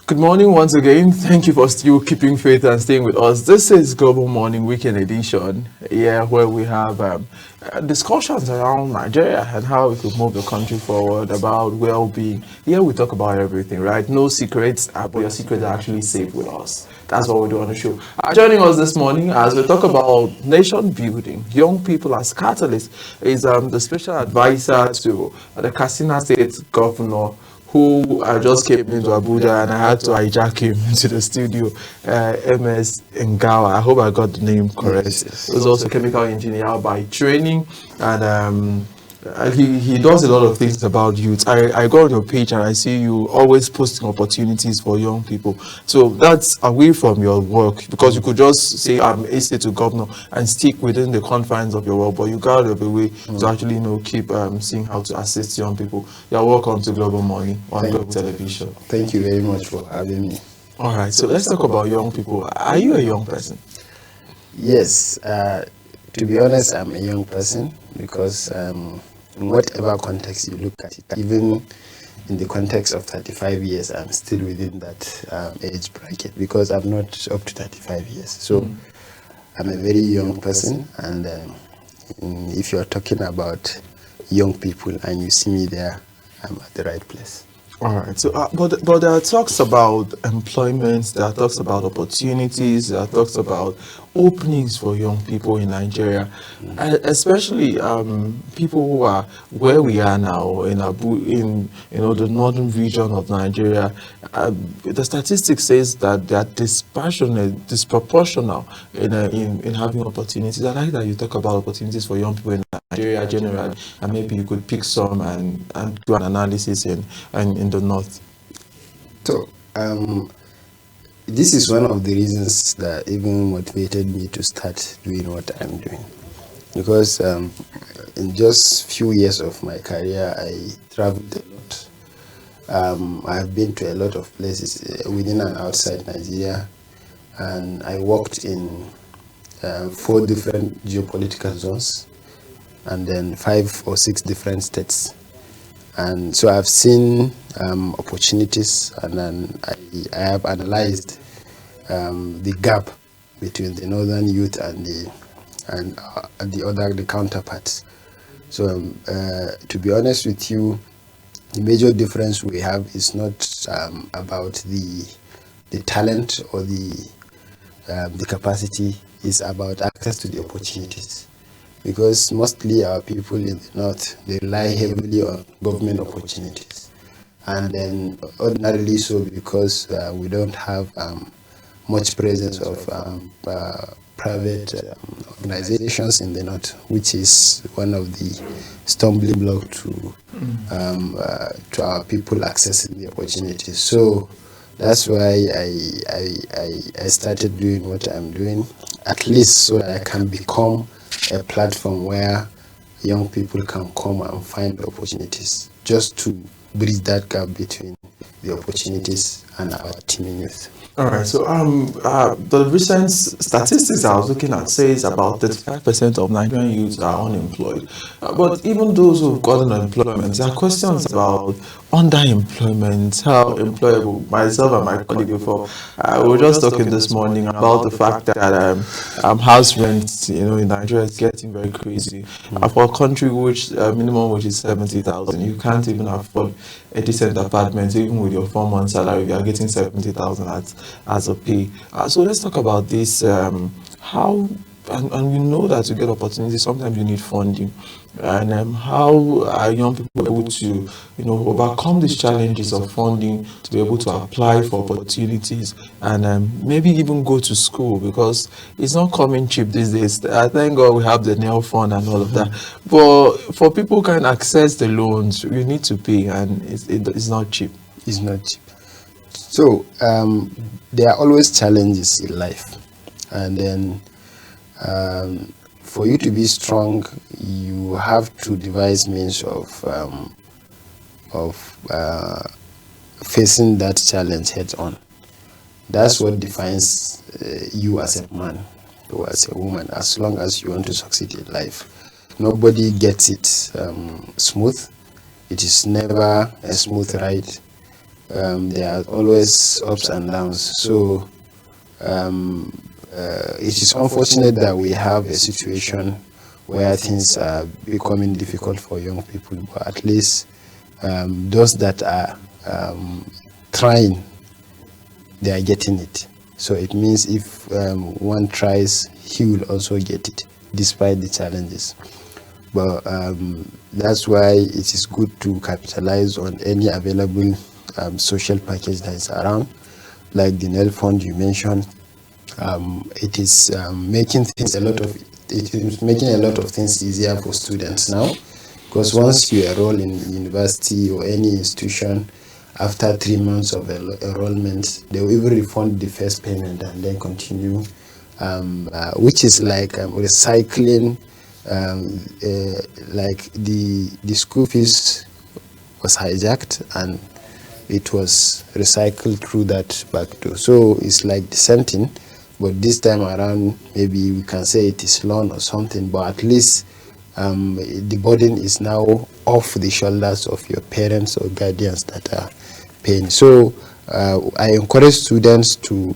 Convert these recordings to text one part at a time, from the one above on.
Good morning once again. Thank you for still keeping faith and staying with us. This is Global Morning Weekend Edition, where we have discussions around Nigeria and how we could move the country forward, about well-being. Here we talk about everything, right? No secrets, but your secrets are actually safe with us. That's what we do on the show. Joining us this morning as we talk about nation building, young people as catalysts, is the special advisor to the Katsina State Governor, who just came into Abuja, and I had to hijack him into the studio, MS Ngawa. I hope I got the name correct. Yes. He's also a chemical engineer by training, and he does a lot of things about youth. I go on your page and I see you always posting opportunities for young people. So that's away from your work, because you could just say I'm a state to governor and stick within the confines of your work, but you got to have a way to actually keep seeing how to assist young people. You're welcome to Global Morning on Global Television. Thank you very much for having me. All right, so let's talk about young people. Are you a young person? Yes, to be honest, I'm a young person because in whatever context you look at it, even in the context of 35 years, I'm still within that age bracket because I'm not up to 35 years. So I'm a very young person, and if you're talking about young people and you see me there, I'm at the right place. All right. So, but there are talks about employment. There are talks about opportunities. There are talks about openings for young people in Nigeria, especially people who are where we are now in the northern region of Nigeria. The statistics says that they are disproportional in having opportunities. I like that you talk about opportunities for young people in Nigeria generally, and maybe you could pick some and do an analysis in the north. So this is one of the reasons that even motivated me to start doing what I'm doing, because in just few years of my career I traveled a lot. I've been to a lot of places within and outside Nigeria, and I worked in 4 different geopolitical zones and then 5 or 6 different states. And so I've seen opportunities, and then I have analyzed the gap between the northern youth and the counterparts. So to be honest with you, the major difference we have is not about the talent or the capacity. It's about access to the opportunities. Because mostly our people in the north, they rely heavily on government opportunities, and then ordinarily so because we don't have much presence of private organizations in the north, which is one of the stumbling blocks to our people accessing the opportunities. So that's why I started doing what I'm doing, at least so that I can become a platform where young people can come and find opportunities, just to bridge that gap between the opportunities and our teaming youth. All right. So the recent statistics I was looking at says about 35% of Nigerian youths are unemployed. But even those who've gotten employment, there are questions about underemployment, how employable. Myself and my colleague before, we were just talking this morning about the fact that house rent, in Nigeria is getting very crazy. For a country which minimum wage is 70,000, you can't even afford a decent apartment, even with your 4-month salary. You are getting 70,000 as a pay. So let's talk about this. How and we know that to get opportunities, sometimes you need funding. And how are young people able to, overcome these challenges of funding to be able to apply for opportunities and maybe even go to school, because it's not coming cheap these days. I thank God we have the NEL fund and all of that. But for people who can access the loans, you need to pay, and it's not cheap. It's not cheap. So there are always challenges in life, and then for you to be strong, you have to devise means of facing that challenge head on. That's what defines you as a man or as a woman, as long as you want to succeed in life. Nobody gets it smooth. It is never a smooth ride. there are always ups and downs. So it is unfortunate that we have a situation where things are becoming difficult for young people, but at least those that are trying, they are getting it. So it means if one tries, he will also get it, despite the challenges. But that's why it is good to capitalize on any available social package that is around, like the NEL fund you mentioned. It is making a lot of things easier for students now, because once you enroll in university or any institution, after 3 months of enrollment, they will even refund the first payment and then continue, which is like recycling. Like the school fees was hijacked and it was recycled through that back door. So it's like the same thing, but this time around maybe we can say it is loan or something, but at least the burden is now off the shoulders of your parents or guardians that are paying. So I encourage students to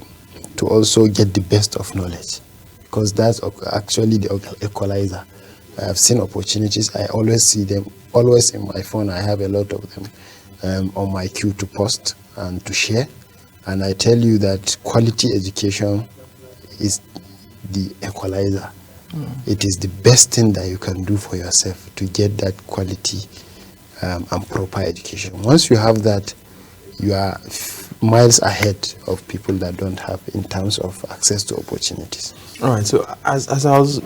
also get the best of knowledge, because that's actually the equalizer. I have seen opportunities. I always see them, always in my phone. I have a lot of them on my queue to post and to share. And I tell you that quality education is the equalizer. It is the best thing that you can do for yourself to get that quality and proper education. Once you have that, you are miles ahead of people that don't have in terms of access to opportunities. All right. So as I was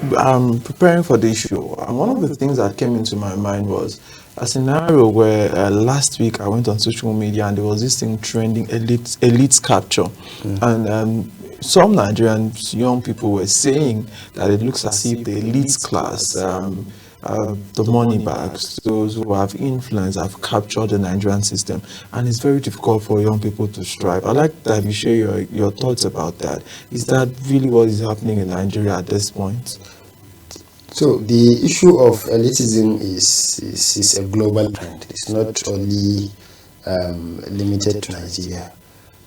preparing for this show, one of the things that came into my mind was a scenario where last week I went on social media and there was this thing trending, elite capture, and some Nigerian young people were saying that it looks as if the elite class, the money bags, those who have influence, have captured the Nigerian system, and it's very difficult for young people to strive. I'd like that you share your thoughts about that. Is that really what is happening in Nigeria at this point? So the issue of elitism is a global trend. It's not only limited to Nigeria.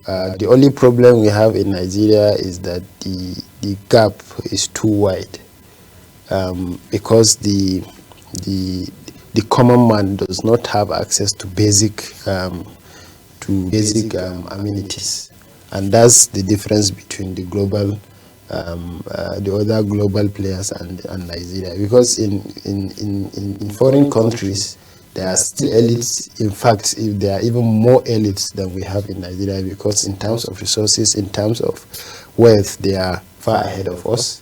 The only problem we have in Nigeria is that the gap is too wide, because the common man does not have access to basic amenities, and that's the difference between the global the other global players and Nigeria. Because in foreign countries there are still elites. In fact, if there are even more elites than we have in Nigeria, because in terms of resources, in terms of wealth, they are far ahead of us.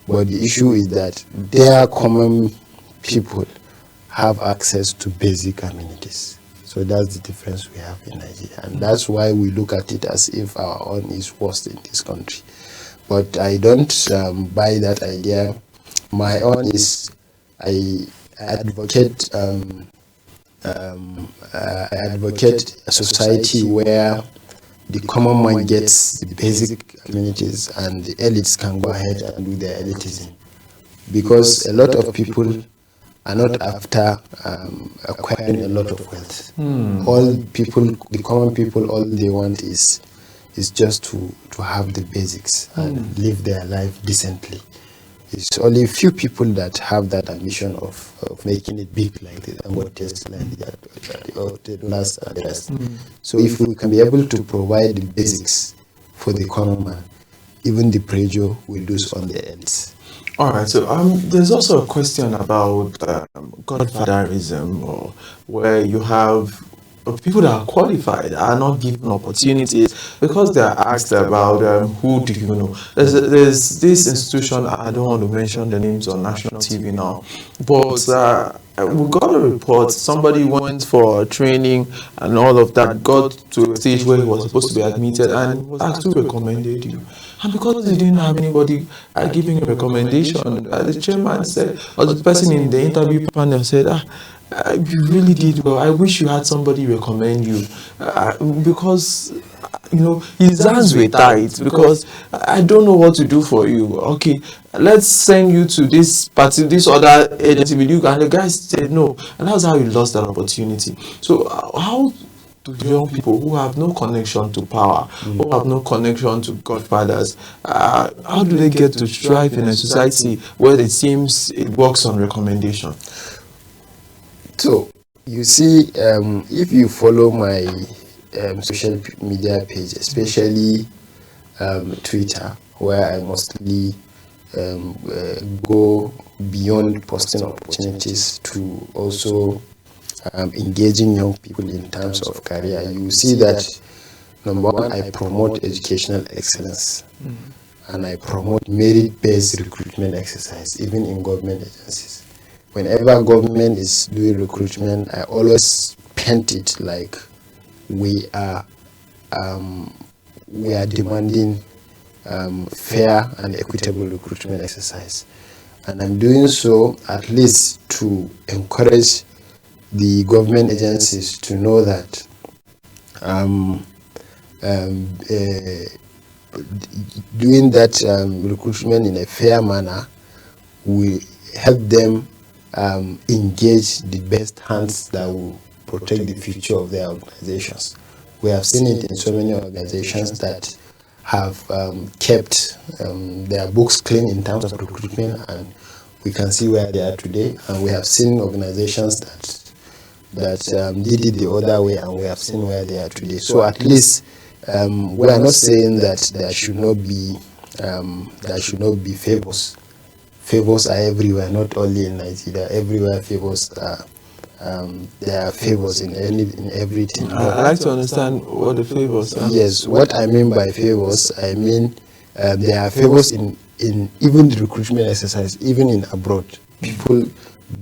But the issue is that their common people have access to basic amenities. So that's the difference we have in Nigeria, and that's why we look at it as if our own is worse in this country. But I don't buy that idea. My own is I advocate a society where the common man gets the basic amenities and the elites can go ahead and do their elitism. Because a lot of people are not after acquiring a lot of wealth. All people, the common people, all they want is just to have the basics and live their life decently. It's only a few people that have that ambition of making it big, like the Dangotes, like the dollars and the rest. So if we can be able to provide the basics for the common man, even the pressure will lose on the ends. All right, so there's also a question about godfatherism, or where you have people that are qualified are not given opportunities because they are asked about who do you know. There's this institution, I don't want to mention the names on national TV now, but we got a report, somebody went for training and all of that, got to a stage where he was supposed to be admitted and was asked who recommended you. And because he didn't have anybody giving a recommendation, the chairman said, or the person in the interview panel said, you really did well. I wish you had somebody recommend you, because his hands were tied, because I don't know what to do for you. Okay, let's send you to this party, this other agency with you, and the guy said no, and that's how he lost that opportunity. So how to young people who have no connection to power, who have no connection to godfathers? How do they get to thrive in a society where it seems it works on recommendation? So, you see, if you follow my social media page, especially Twitter, where I mostly go beyond posting opportunities to also engaging young people in terms of career, you see that number one, I promote educational excellence, and I promote merit-based recruitment exercise, even in government agencies. Whenever government is doing recruitment, I always paint it like we are demanding fair and equitable recruitment exercise, and I'm doing so at least to encourage the government agencies to know that doing that recruitment in a fair manner will help them engage the best hands that will protect the future of their organizations. We have seen it in so many organizations that have kept their books clean in terms of recruitment, and we can see where they are today. And we have seen organizations that did it the other way, and we have seen where they are today. So at least we are not saying that there should not be favors. Favors are everywhere, not only in Nigeria. Everywhere favors are. There are favors in everything. I'd like to understand what the favors are. Yes, what I mean by favors, I mean there are favors in even the recruitment exercise, even in abroad. People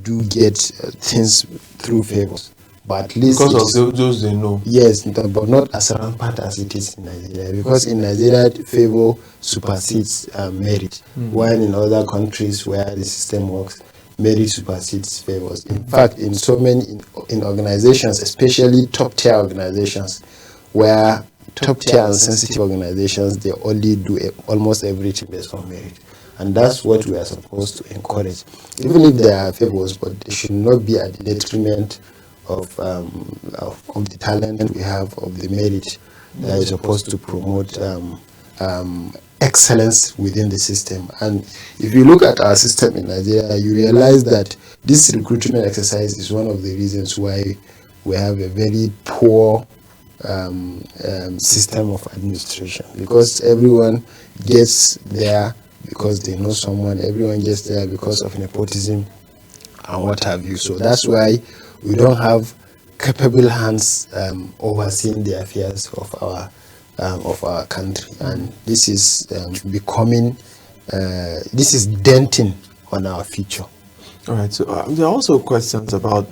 do get things through favors, but at least because of those they know. Yes, but not as rampant as it is in Nigeria, because in Nigeria favor supersedes merit, while in other countries where the system works, merit supersedes favors. In fact, in so many in organizations, especially top tier organizations, where top tier and sensitive organizations, they only do almost everything based on merit, and that's what we are supposed to encourage. Even if there are favors, but they should not be at the detriment of the talent we have, of the merit that is supposed to promote excellence within the system. And if you look at our system in Nigeria, you realize that this recruitment exercise is one of the reasons why we have a very poor system of administration, because everyone gets there because they know someone, everyone gets there because of nepotism and what have you. So that's why we don't have capable hands overseeing the affairs of our country, and this is becoming this is denting on our future. All right, so there are also questions about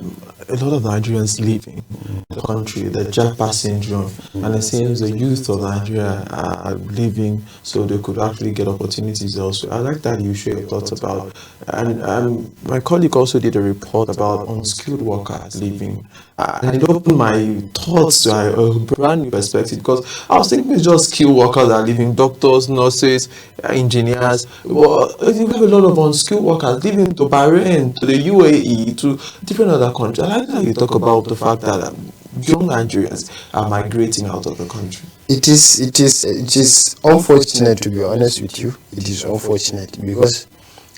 a lot of Nigerians leaving the country, the Japa syndrome, and it seems the youth of Nigeria are leaving so they could actually get opportunities elsewhere. I'd like that you share your thoughts about. And my colleague also did a report about unskilled workers leaving, and it opened my thoughts to a brand new perspective, because I was thinking it's just skilled workers that are leaving, doctors, nurses, engineers. Well, you have a lot of unskilled workers leaving to Bahrain, to the UAE, to different other countries. I like that you talk about the fact that young Nigerians are migrating out of the country. It is unfortunate, to be honest with you. It is unfortunate because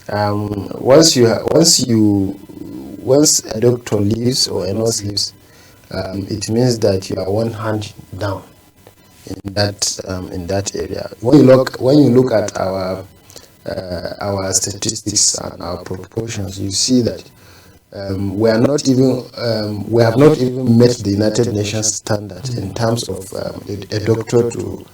once a doctor leaves or a nurse leaves, it means that you are one hand down in that area. When you look at our statistics and our proportions, you see that we have not even met the United Nations standard in terms of a doctor to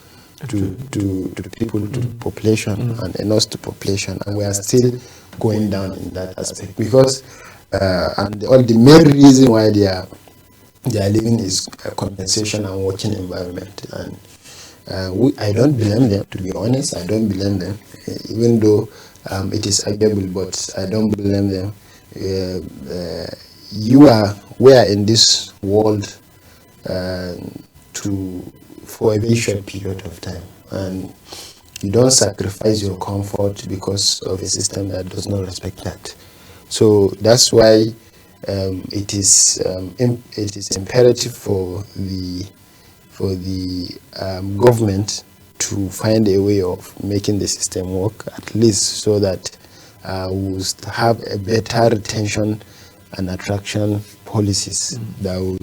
people, to the population, and a nurse to population, and we are still going down in that aspect, because and the main reason why they are living is compensation and working environment. And I don't blame them, to be honest. I don't blame them, even though it is arguable, but I don't blame them. We are in this world for a very short period of time, and you don't sacrifice your comfort because of a system that does not respect that. So that's why it is imperative for the government to find a way of making the system work, at least so that we'll have a better retention and attraction policies that will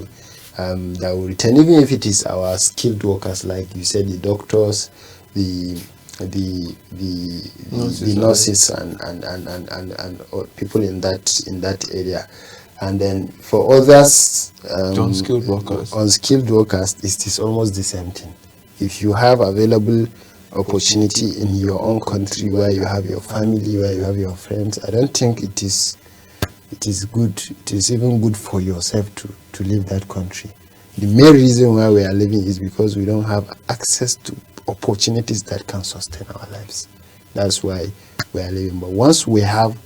return, even if it is our skilled workers, like you said, the doctors, the nurses and people in that area. And then for others, Unskilled workers. unskilled workers, it is almost the same thing. If you have available opportunity in your own country where you have your family, where you have your friends, I don't think it is good. It is even good for yourself to leave that country. The main reason why we are living is because we don't have access to opportunities that can sustain our lives. That's why we are living. But once we have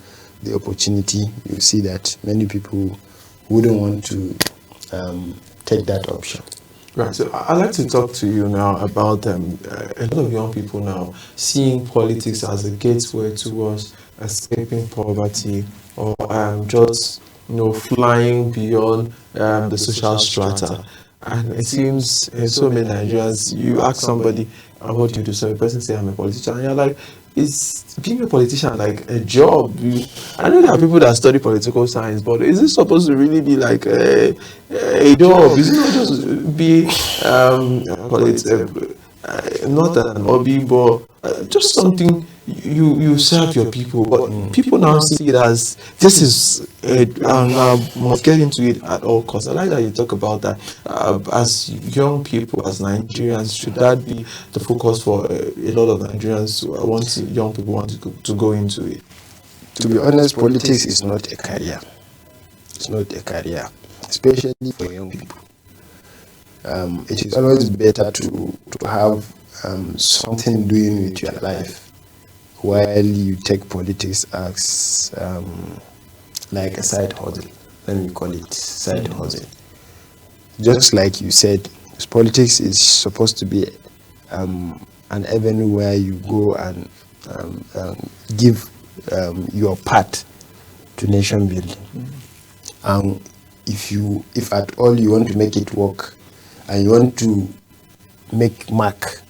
the opportunity, you see that many people wouldn't want to take that option. Right, so I'd like to talk to you now about a lot of young people now seeing politics as a gateway towards escaping poverty, or just flying beyond the social strata. And it seems in so many Nigerians, you ask somebody, what do you do? So the person say, I'm a politician. And you're like, is being a politician like a job? I know there are people that study political science, but is it supposed to really be like a job? Is it not just be, not an hobby, but just something you serve your people? But people now see it as this is and must get into it at all costs. I like that you talk about that. As young people, as Nigerians, should that be the focus for a lot of Nigerians who young people want to go into it? To be honest, politics is not a career. It's not a career, especially for young people. It is always better to have something doing with your life while you take politics as like a side hustle. Let me call it side hustle. Just like you said, politics is supposed to be an avenue where you go and give your part to nation building. And if at all you want to make it work, and you want to make mark,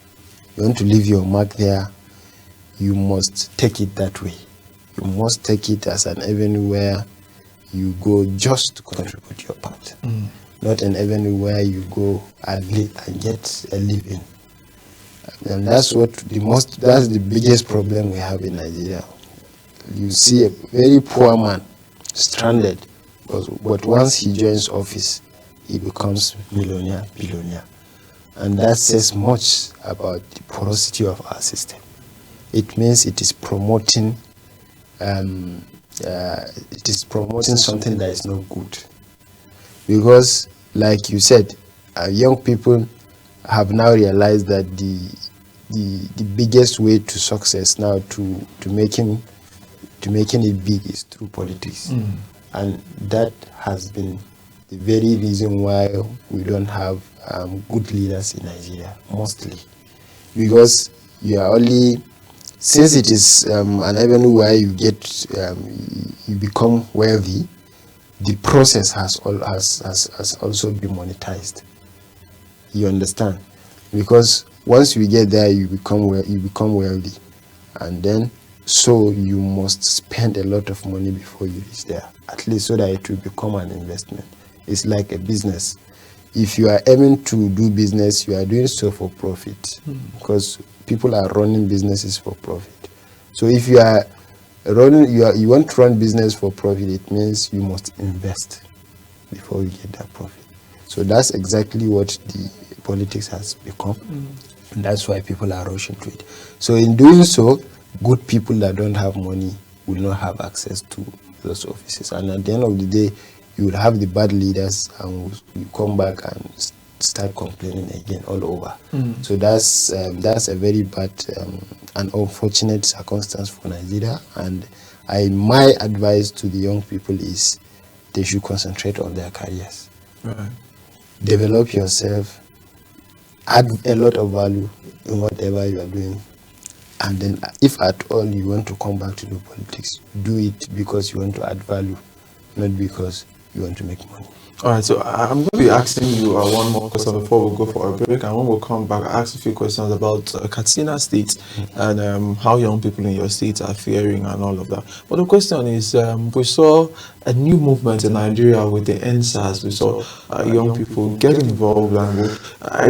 you want to leave your mark there, you must take it that way. You must take it as an avenue where you go just to contribute your part, not an avenue where you go and live and get a living. And that's the biggest problem we have in Nigeria. You see a very poor man stranded, but once he joins office, he becomes millionaire, billionaire. And that says much about the porosity of our system. It means it is promoting something that is not good. Because, like you said, young people have now realized that the biggest way to success now to making it big is through politics. And that has been the very reason why we don't have good leaders in Nigeria, mostly. Because you are only, since it is an avenue where you get, you become wealthy, the process has also been monetized. You understand? Because once you get there, you become wealthy, and then so you must spend a lot of money before you reach there, at least so that it will become an investment. It's like a business. If you are aiming to do business, you are doing so for profit, because people are running businesses for profit. So if you are running, you want to run business for profit, it means you must invest before you get that profit. So that's exactly what the politics has become. And that's why people are rushing to it. So in doing so, good people that don't have money will not have access to those offices. And at the end of the day, you will have the bad leaders, and you come back and start complaining again all over. So that's a very bad and unfortunate circumstance for Nigeria. And my advice to the young people is they should concentrate on their careers. Right. Develop yourself, add a lot of value in whatever you are doing. And then if at all you want to come back to do politics, do it because you want to add value, not because you want to make money. All right, so I'm going to be asking you one more question before we go for a break, and when we come back, I ask a few questions about Katsina State and how young people in your state are faring and all of that. But the question is, we saw a new movement in Nigeria with the NSAS. We saw young people get involved, and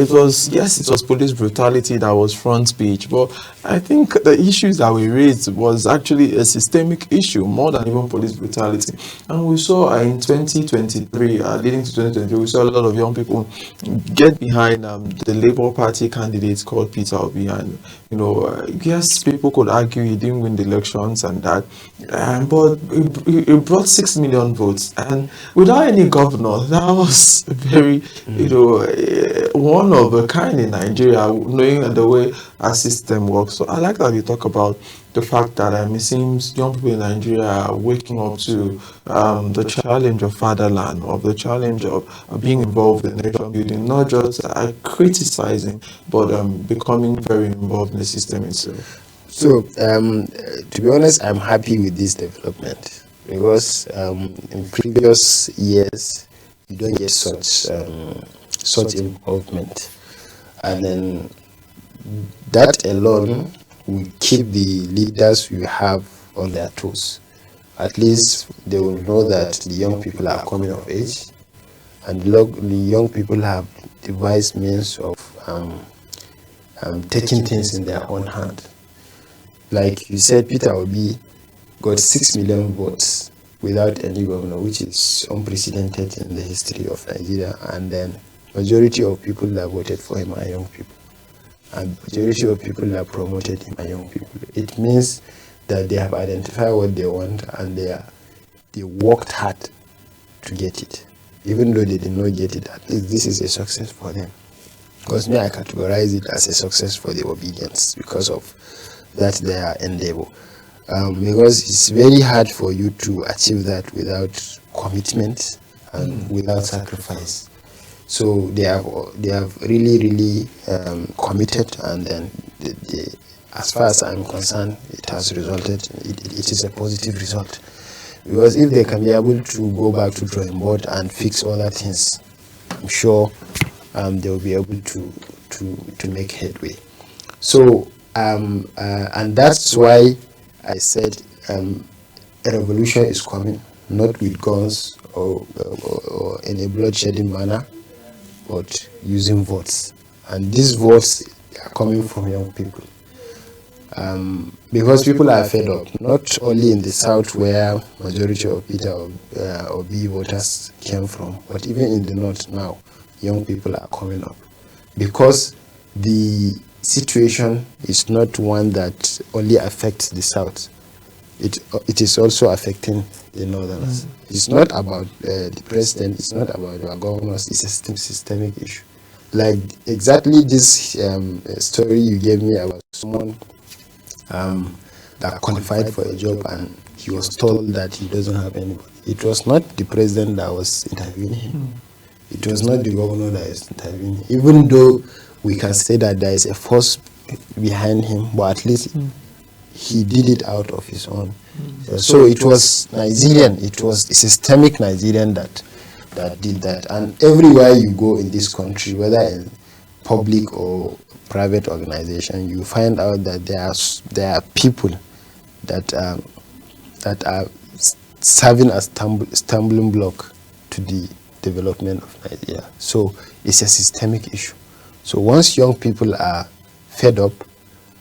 it was police brutality that was front page, but I think the issues that we raised was actually a systemic issue more than even police brutality. And we saw in 2023, leading to 2023, we saw a lot of young people get behind the Labour Party candidate called Peter Obi. And, yes, people could argue he didn't win the elections and that, but he brought 6 million votes. And without any governor, that was very, one of a kind in Nigeria, knowing the way our system works. So I like that you talk about the fact that it seems young people in Nigeria are waking up to the challenge of fatherland, of the challenge of being involved in nation building, not just criticizing, but becoming very involved in the system itself. So, to be honest, I'm happy with this development because in previous years, you don't get such involvement. And then that alone will keep the leaders we have on their toes. At least they will know that the young people are coming of age, and the young people have devised means of taking things in their own hand. Like you said, Peter Obi got 6 million votes without any governor, which is unprecedented in the history of Nigeria. And then majority of people that voted for him are young people, and majority of people that promoted him are young people. It means that they have identified what they want, and they worked hard to get it. Even though they did not get it, at least this is a success for them. Because me, I categorize it as a success for the obedience because of that their endeavor. Because it's very hard for you to achieve that without commitment and without sacrifice. So they have really committed, and then as far as I'm concerned, it has resulted. It is a positive result, because if they can be able to go back to drawing board and fix other things, I'm sure they will be able to make headway. So and that's why I said a revolution is coming, not with guns or in a bloodshedding manner, but using votes. And these votes are coming from young people. Because people are fed up, not only in the south where majority of Peter Obi voters came from, but even in the north now, young people are coming up. Because the situation is not one that only affects the south. It is also affecting the northerners. It's not about the president, it's not about our governors, it's a systemic issue. Like exactly this story you gave me about someone that qualified for a job and he was told that he doesn't have anybody. It was not the president that was interviewing him. It was not the governor that is interviewing him. Even though we can say that there is a force behind him, but at least he did it out of his own. So it was Nigerian, it was a systemic Nigerian that did that. And everywhere you go in this country, whether in public or private organization, you find out that there are people that are serving as stumbling block to the development of Nigeria. So it's a systemic issue. So once young people are fed up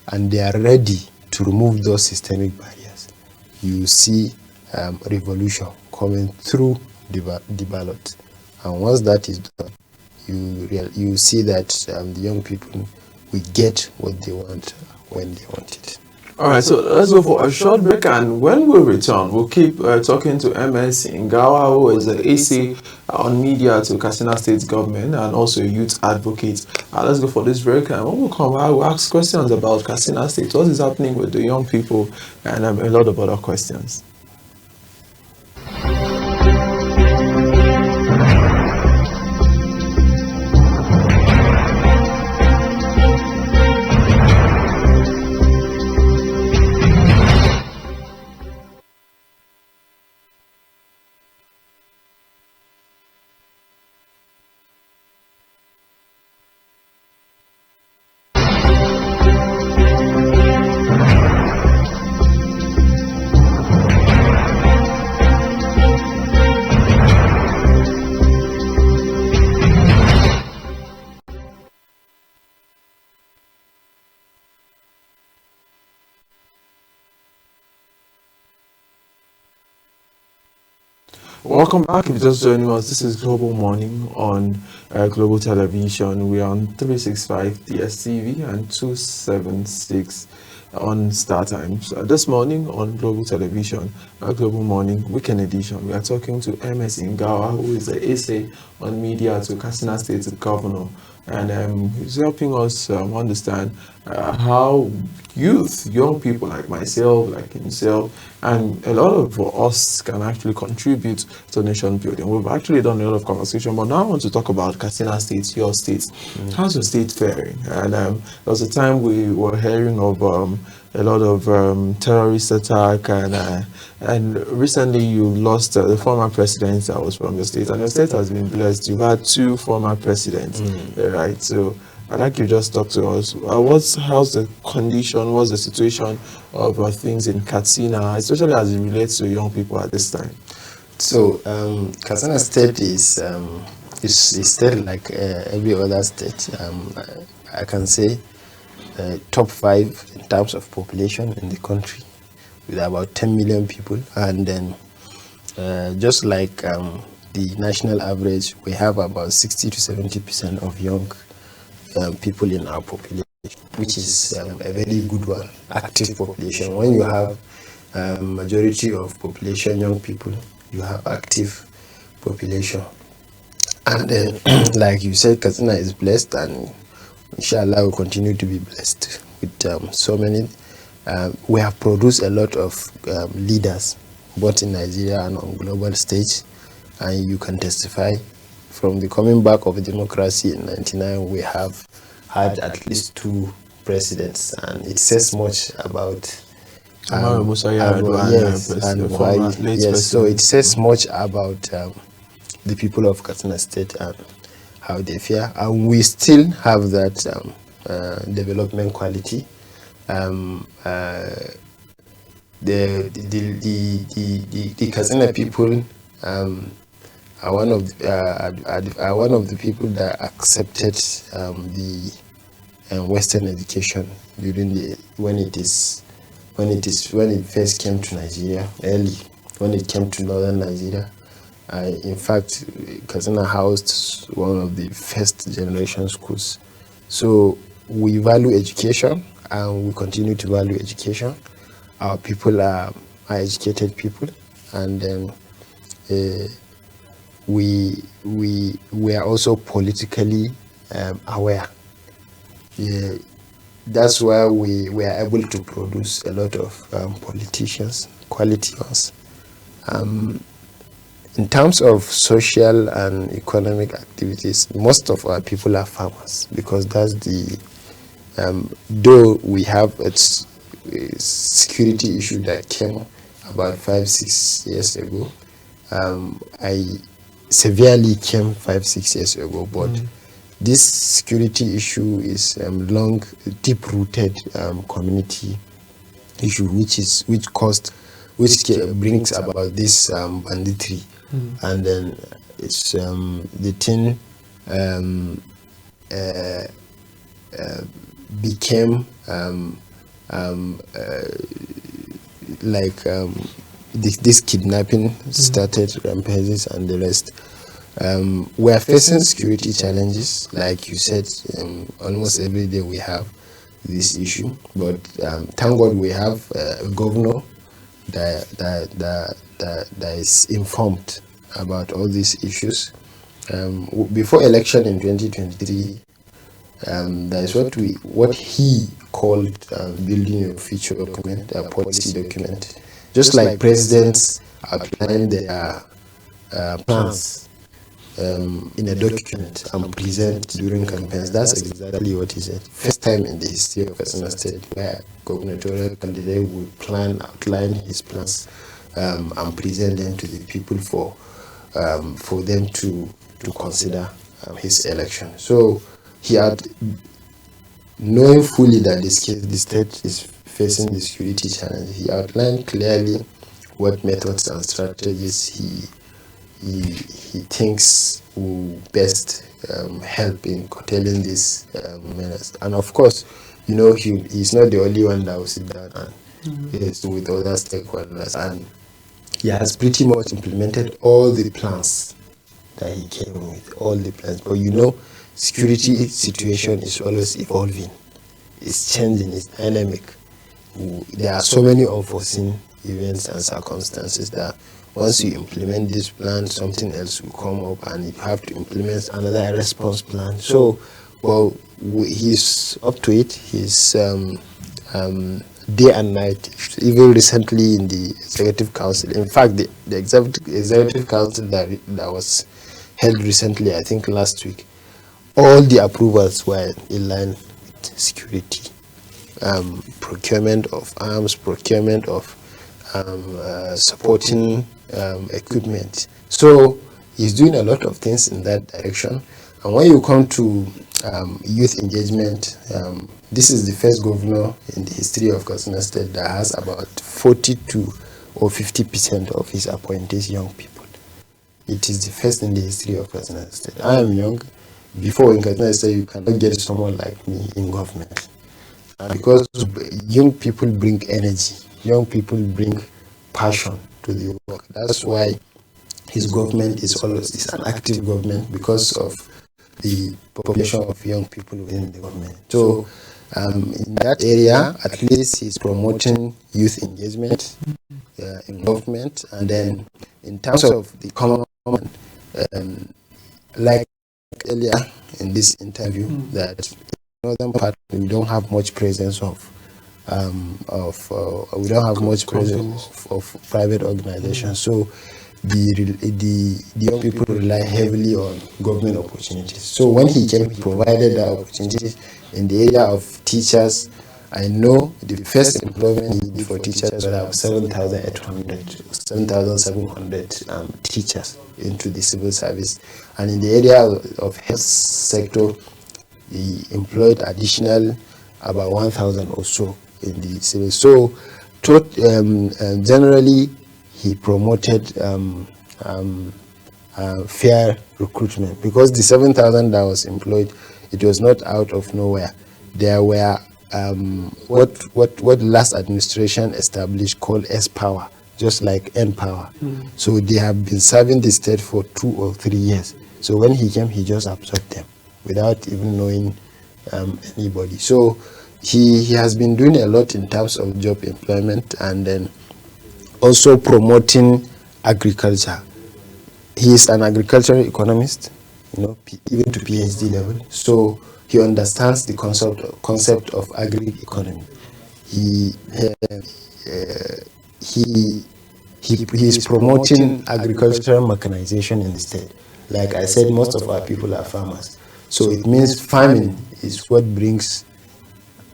and they are ready to remove those systemic barriers, you see revolution coming through the ballot. And once that is done, you see that the young people will get what they want when they want it. All right, so let's go for a short break, and when we return, we'll keep talking to MS Ngawa, who is the AC on media to Katsina State government and also a youth advocate. Let's go for this break, and when we come back, we'll ask questions about Katsina State, what is happening with the young people, and a lot of other questions. Welcome back. If you're just joining us, this is Global Morning on Global Television. We are on 365 DSTV and 276 on Star Times. This morning on Global Television, Global Morning Weekend Edition, we are talking to MS Ingawa, who is the essay on media to Katsina State Governor. And he's helping us understand how young people like myself, like himself, and a lot of us can actually contribute to nation building. We've actually done a lot of conversation, but now I want to talk about Katsina State, your state. How's your state faring? And there was a time we were hearing of a lot of terrorist attack, and recently you lost the former president that was from your state, and your state has been blessed. You've had 2 former presidents, right? So I'd like you to just talk to us. How's the condition? What's the situation of things in Katsina, especially as it relates to young people at this time? So Katsina State is state like every other state. I can say top 5 in terms of population in the country, with about 10 million people, and then just like the national average, we have about 60 to 70% of young people in our population, which is a very good one, active population. When you have majority of population young people, you have active population. And then, like you said, Katsina is blessed, and inshallah will continue to be blessed with so many. We have produced a lot of leaders, both in Nigeria and on global stage, and you can testify from the coming back of democracy in '99, we have had at least 2 presidents, and it says much about so it says much about the people of Katsina State and how they fare, and we still have that development quality. The Katsina people are one of the people that accepted the Western education during when it first came to Nigeria, early when it came to northern Nigeria. In fact, Katsina housed one of the first generation schools. So we value education, and we continue to value education. Our people are educated people, and then we are also politically aware. That's why we are able to produce a lot of politicians, quality ones. In terms of social and economic activities, most of our people are farmers, because that's the though we have a security issue that came about 5-6 years ago. I severely came 5-6 years ago, but this security issue is long, deep-rooted community issue, which brings about this banditry, and then it's the thing became this kidnapping started, rampages and the rest. We are facing security challenges, like you said. Almost every day we have this issue, but thank God we have a governor that is informed about all these issues. Before election in 2023, that is what he called building a future document, a policy document. Just like presidents outline their plans in a document and present during campaigns, that's exactly what he said. First time in the history of Katsina State where gubernatorial candidate would outline his plans and present them to the people for them to consider his election. So he had, knowing fully that the state is facing the security challenge, he outlined clearly what methods and strategies he thinks will best help in curtailing this menace. And of course, he's not the only one that will sit down and with other stakeholders. And he has pretty much implemented all the plans that he came with, all the plans. But you know, security situation is always evolving. It's changing, it's dynamic. There are so many unforeseen events and circumstances that once you implement this plan, something else will come up and you have to implement another response plan. So, well, he's up to it. He's day and night, even recently in the Executive Council. In fact, the Executive Council that was held recently, I think last week, all the approvals were in line with security. Procurement of arms, procurement of supporting equipment. So he's doing a lot of things in that direction. And when you come to youth engagement, this is the first governor in the history of Katsina State that has about 42 or 50% of his appointees young people. It is the first in the history of Katsina State. I am young. Before in Katsina State, you cannot get someone like me in government. Because young people bring energy, young people bring passion to the work. That's why his government is an active government, because of the population of young people within the government. So in that area, at least he's promoting youth engagement in government. And then in terms of the common, like earlier in this interview, that northern part we don't have much presence of private organizations. So the young people rely heavily on government opportunities. So when he came, he provided the opportunities in the area of teachers. I know the first employment he did for teachers was about 7,700 teachers into the civil service. And in the area of health sector, he employed additional about 1,000 or so in the civil. So generally, he promoted fair recruitment, because the 7,000 that was employed, it was not out of nowhere. There were what last administration established called S-Power, just like N-Power. So they have been serving the state for 2 or 3 years. So when he came, he just absorbed them without even knowing anybody. So he has been doing a lot in terms of job employment, and then also promoting agriculture. He is an agricultural economist, even to PhD level. So he understands the concept of agri-economy. He is promoting agricultural mechanization in the state. Like I said, most of our people are farmers. So it means farming is what brings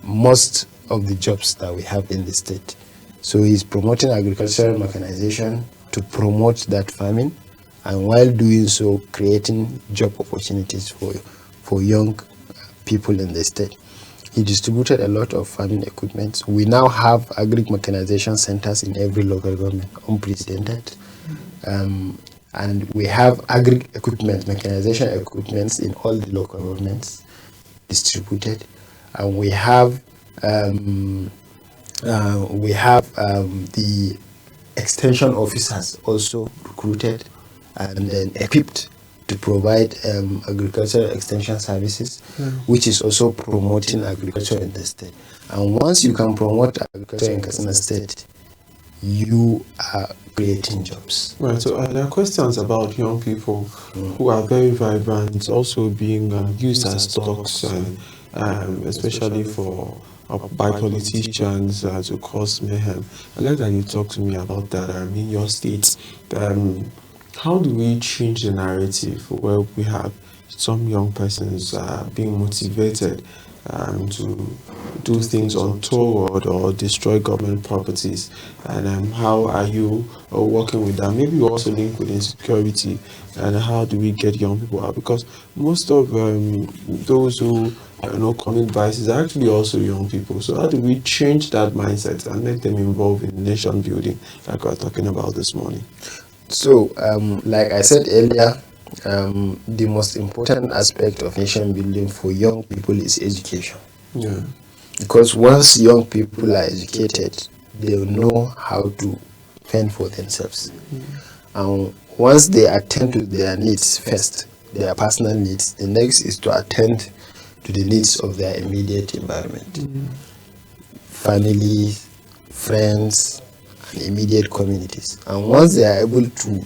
most of the jobs that we have in the state. So he's promoting agricultural mechanization to promote that farming, and while doing so, creating job opportunities for young people in the state. He distributed a lot of farming equipment. We now have agri-mechanization centers in every local government, unprecedented. And we have agri-equipment, mechanization equipments in all the local governments distributed. And we have the extension officers also recruited and then equipped to provide agricultural extension services, which is also promoting agriculture in the state. And once you can promote agriculture in Katsina State, you are creating jobs. Right, so there are questions about young people who are very vibrant, also being used as stocks, and especially by politicians to cause mayhem. I'd like that you talk to me about that in your state. How do we change the narrative where we have some young persons being motivated to do things untoward or destroy government properties? And how are you working with that? Maybe you also link with insecurity, and how do we get young people out? Because most of those who commit vices are actually also young people. So how do we change that mindset and make them involved in nation building, like we are talking about this morning? So, like I said earlier, the most important aspect of nation building for young people is education. Yeah. Because once young people are educated, they will know how to fend for themselves. And once they attend to their needs first, their personal needs, the next is to attend to the needs of their immediate environment. Family, friends, and immediate communities. And once they are able to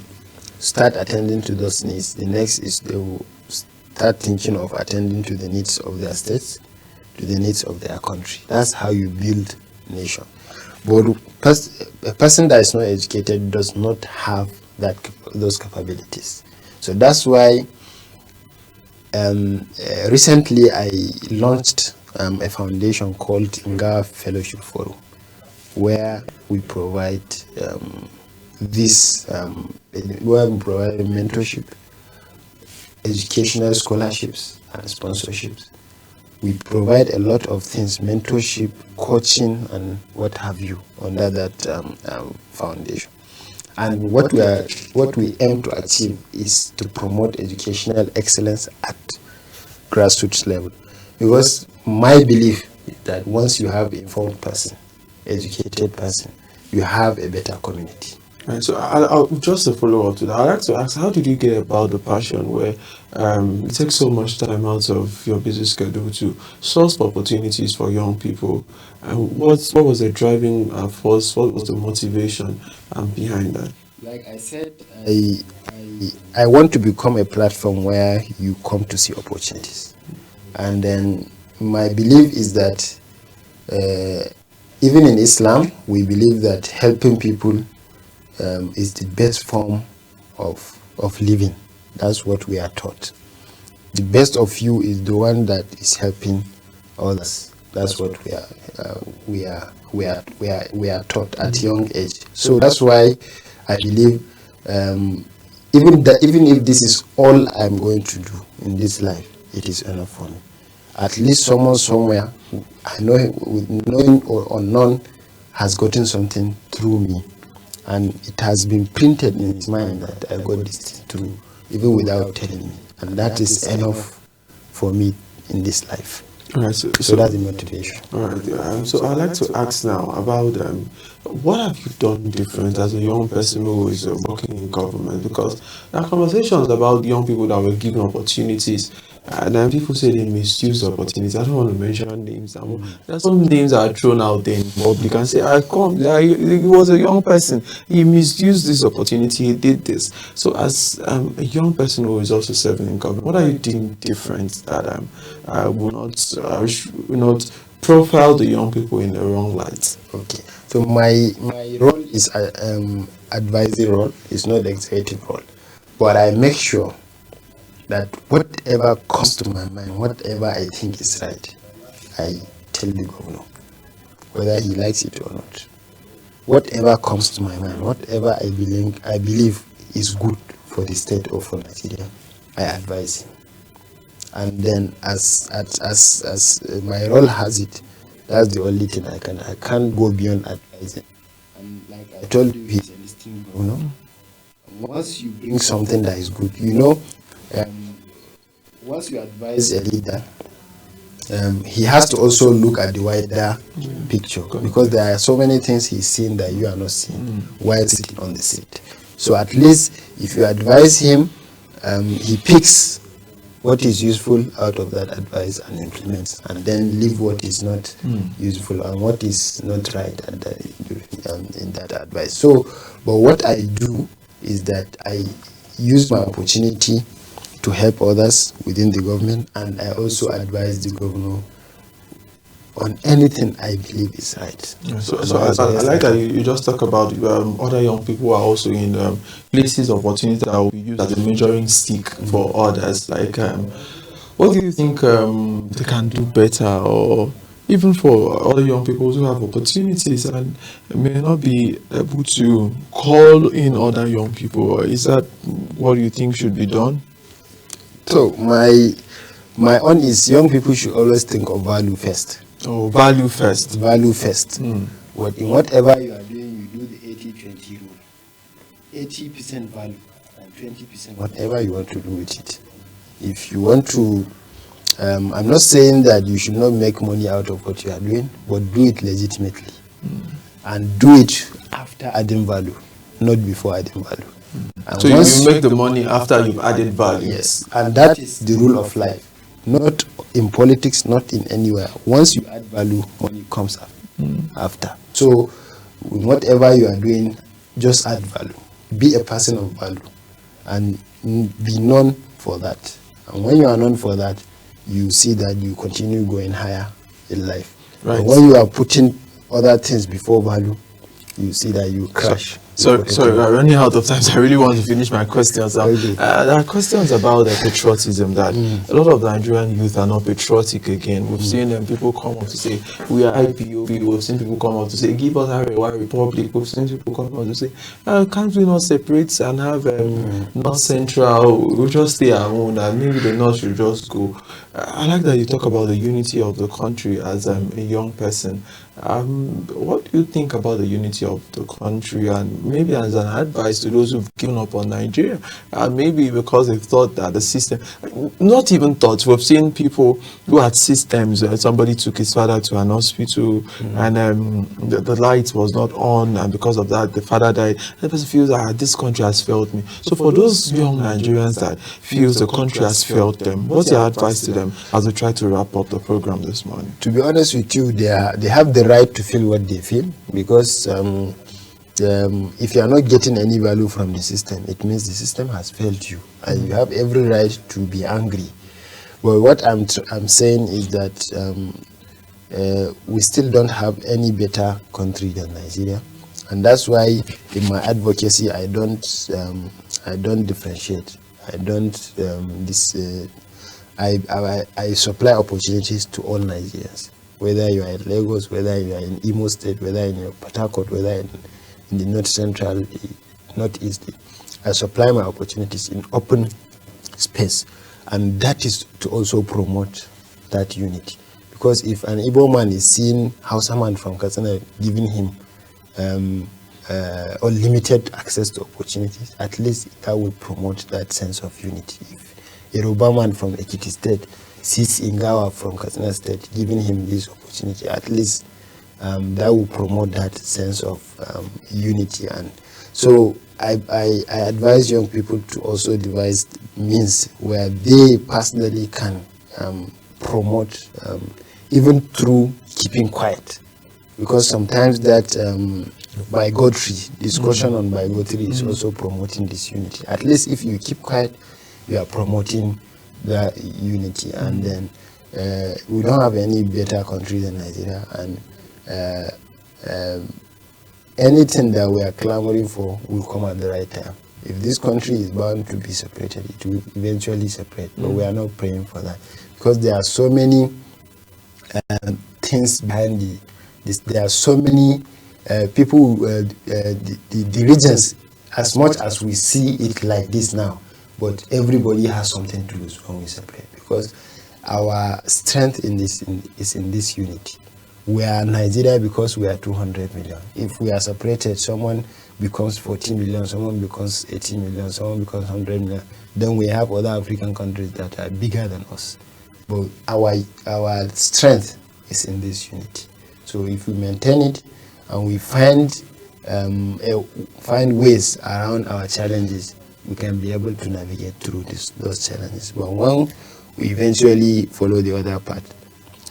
start attending to those needs, the next is they will start thinking of attending to the needs of their states, to the needs of their country. That's how you build a nation. But a person that is not educated does not have those capabilities. So that's why recently I launched a foundation called Inga Fellowship Forum, where we provide mentorship, educational scholarships, and sponsorships. We provide a lot of things, mentorship, coaching, and what have you, under that foundation. And what we aim to achieve is to promote educational excellence at grassroots level. Because my belief is that once you have an informed person, educated person, you have a better community. Right, so I'll just a follow up to that. I'd like to ask, how did you get about the passion where it takes so much time out of your busy schedule to source opportunities for young people? And what was the driving force? What was the motivation behind that? Like I said, I want to become a platform where you come to see opportunities. And then my belief is that even in Islam, we believe that helping people is the best form of living. That's what we are taught. The best of you is the one that is helping others. That's what we are taught at young age. So that's why I believe even if this is all I'm going to do in this life, it is enough for me. At least someone somewhere, I know, knowing or unknown, has gotten something through me, and it has been printed in his mind that I got this through, even without telling me, and that is enough for me in this life. All right, so that's the motivation. All right. So I'd like to ask now about what have you done different as a young person who is working in government? Because there are conversations about young people that were given opportunities, and then people say they misuse the opportunities. I don't want to mention names. There are some names that are thrown out there in public and say, he was a young person, he misused this opportunity, he did this. So as a young person who is also serving in government, what are you doing different that will not profile the young people in the wrong light? Okay. So my role is advisory role. It's not the executive role, but I make sure that whatever comes to my mind, whatever I think is right, I tell the governor, whether he likes it or not. Whatever comes to my mind, whatever I believe is good for the state or for Nigeria, I advise him. And then as my role has it, that's the only thing I can't go beyond advising. And like I told you, he's a listening governor. Once you bring something that is good, once you advise a leader, he has to also look at the wider picture, because there are so many things he's seeing that you are not seeing while sitting on the seat. So at least if you advise him, he picks what is useful out of that advice and implements, and then leave what is not useful and what is not right in that advice. So, but what I do is that I use my opportunity to help others within the government, and I also advise the governor on anything I believe is right. So I like that you just talk about other young people who are also in places of opportunity that will be used as a measuring stick for others. Like, what do you think they can do better, or even for other young people who have opportunities and may not be able to call in other young people? Is that what you think should be done? So my own is, young people should always think of value first. Oh, value first. Value first. In whatever you are doing, you do the 80-20 rule. 80% value and 20% whatever you want to do with it. If you want to, I'm not saying that you should not make money out of what you are doing, but do it legitimately. And do it after adding value. not before adding value. And So you make the money after you've added value. Yes, and that is the rule of life. Not in politics, not in anywhere. Once you add value, money comes after. So whatever you are doing, just add value. Be a person of value and be known for that. And when you are known for that, you see that you continue going higher in life. Right. And when you are putting other things before value, you see that you crash. Sorry, we're running out of time, so I really want to finish my questions. There are questions about patriotism, that a lot of the Nigerian youth are not patriotic again. We've seen people come up to say, we are IPOB. We've seen people come up to say, give us Arewa Republic. We've seen people come up to say, can't we not separate and have North Central? We'll just stay our own, and maybe the North should just go. I like that you talk about the unity of the country as a young person. What do you think about the unity of the country, and maybe as an advice to those who've given up on Nigeria, maybe because they thought that the system, not even thought, we've seen people who had systems, somebody took his father to an hospital and the light was not on, and because of that the father died, and the person feels that this country has failed me. So for those young Nigerians that feels the country has failed them, what's your advice to them as we try to wrap up the program this morning? To be honest with you, they have the right to feel what they feel, because if you are not getting any value from the system, it means the system has failed you, and you have every right to be angry. But what I'm saying is that we still don't have any better country than Nigeria, and that's why in my advocacy I don't differentiate. I don't I supply opportunities to all Nigerians, whether you are in Lagos, whether you are in Imo State, whether in Port Harcourt, whether in the North Central, North East. I supply my opportunities in open space, and that is to also promote that unity. Because if an Igbo man is seeing Hausa man from Katsina giving him unlimited access to opportunities, at least that will promote that sense of unity. If a Yoruba man from Ekiti State sees Ingawa from Katsina State giving him this opportunity, at least that will promote that sense of unity. And so I advise young people to also devise means where they personally can promote, even through keeping quiet, because sometimes that bigotry, discussion on bigotry is also promoting this unity. At least if you keep quiet, you are promoting the unity. And then we don't have any better country than Nigeria, and anything that we are clamoring for will come at the right time. If this country is bound to be separated, it will eventually separate, but we are not praying for that, because there are so many things behind this. There are so many people, the regions, as much as we see it like this now, but everybody has something to lose when we separate, because our strength is in this unity. We are Nigeria because we are 200 million. If we are separated, someone becomes 14 million, someone becomes 18 million, someone becomes 100 million. Then we have other African countries that are bigger than us. But our strength is in this unity. So if we maintain it and we find ways around our challenges, we can be able to navigate through those challenges. But when we eventually follow the other path,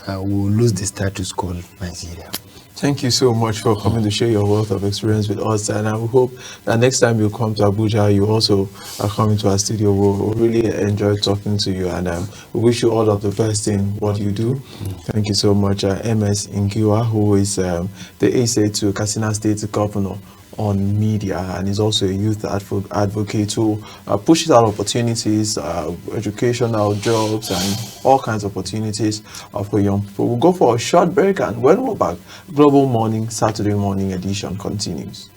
we will lose the status called Nigeria. Thank you so much for coming to share your wealth of experience with us, and I hope that next time you come to Abuja, you also are coming to our studio. We'll really enjoy talking to you, and we wish you all of the best in what you do. Thank you so much, MS Nkiwa, who is the ASA to Katsina State Governor on media, and is also a youth advocate who pushes out opportunities, educational jobs, and all kinds of opportunities for young people. We'll go for a short break, and when we're back, Global Morning Saturday Morning edition continues.